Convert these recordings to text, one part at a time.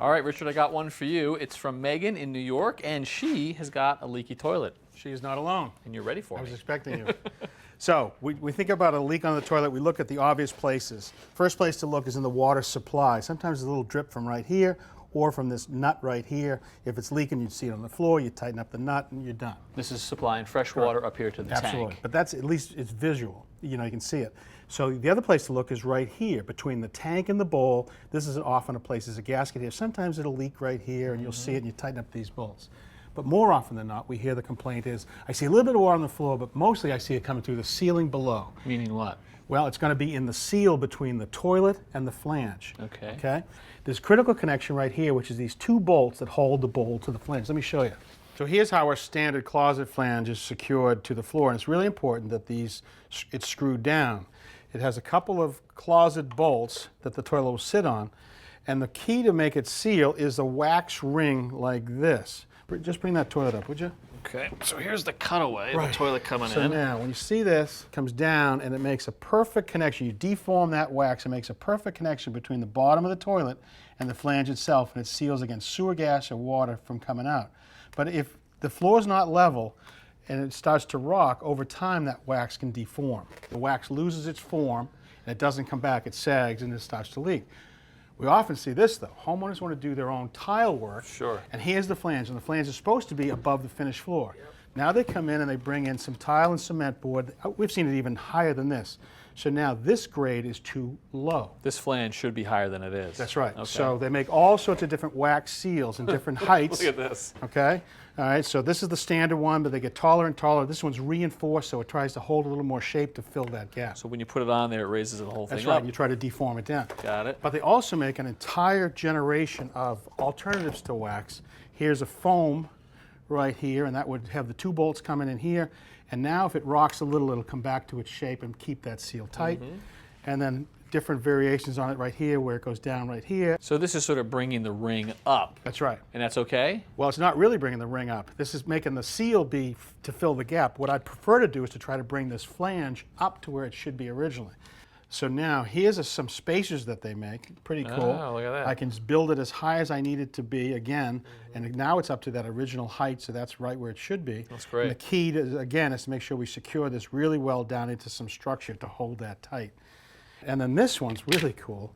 All right, Richard, I got one for you. It's from Megan in New York, and she has got a leaky toilet. She is not alone. And you're ready for me. I was expecting you. So we think about a leak on the toilet, we look at the obvious places. First place to look is in the water supply. Sometimes there's a little drip from right here or from this nut right here. If it's leaking, you'd see it on the floor, you tighten up the nut, and you're done. This is supplying fresh water up here to the Absolutely. tank. But that's, at least it's visual. You know, you can see it. So the other place to look is right here, between the tank and the bowl. This is often a place, there's a gasket here. Sometimes it'll leak right here, and you'll see it, and you tighten up these bolts. But more often than not, we hear the complaint is, I see a little bit of water on the floor, but mostly I see it coming through the ceiling below. Meaning what? Well, it's going to be in the seal between the toilet and the flange. Okay. Okay? There's critical connection right here, which is these two bolts that hold the bowl to the flange. Let me show you. So here's how our standard closet flange is secured to the floor, and it's really important that it's screwed down. It has a couple of closet bolts that the toilet will sit on, and the key to make it seal is a wax ring like this. Just bring that toilet up, would you? Okay, so here's the cutaway, Right. the toilet coming So in. now, when you see this, it comes down and it makes a perfect connection. You deform that wax, it makes a perfect connection between the bottom of the toilet and the flange itself, and it seals against sewer gas or water from coming out. But if the floor is not level and it starts to rock, over time that wax can deform. The wax loses its form and it doesn't come back, it sags and it starts to leak. We often see this though. Homeowners want to do their own tile work. Sure. And here's the flange, and the flange is supposed to be above the finished floor. Yep. Now they come in and they bring in some tile and cement board. We've seen it even higher than this. So now this grade is too low. This flange should be higher than it is. That's right. Okay. So they make all sorts of different wax seals in different heights. Look at this. Okay. All right. So this is the standard one, but they get taller and taller. This one's reinforced, so it tries to hold a little more shape to fill that gap. So when you put it on there, it raises the whole thing That's right. up. You try to deform it down. Got it. But they also make an entire generation of alternatives to wax. Here's a foam right here, and that would have the two bolts coming in here. And now if it rocks a little, it'll come back to its shape and keep that seal tight. And then different variations on it right here where it goes down right here. So this is sort of bringing the ring up. That's right. And that's okay? Well, it's not really bringing the ring up. This is making the seal be to fill the gap. What I'd prefer to do is to try to bring this flange up to where it should be originally. So now here's some spacers that they make. Pretty cool. Oh, look at that. I can just build it as high as I need it to be again, and now it's up to that original height, so that's right where it should be. That's great. And the key to, again, is to make sure we secure this really well down into some structure to hold that tight. And then this one's really cool.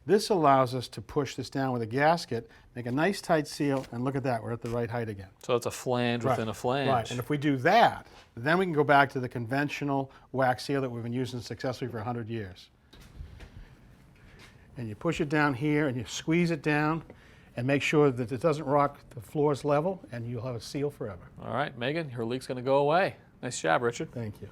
This allows us to push this down with a gasket, make a nice tight seal, and look at that, we're at the right height again. So it's a flange within a flange. Right, and if we do that, then we can go back to the conventional wax seal that we've been using successfully for 100 years. And you push it down here and you squeeze it down and make sure that it doesn't rock, the floor's level, and you'll have a seal forever. All right, Megan, your leak's going to go away. Nice job, Richard. Thank you.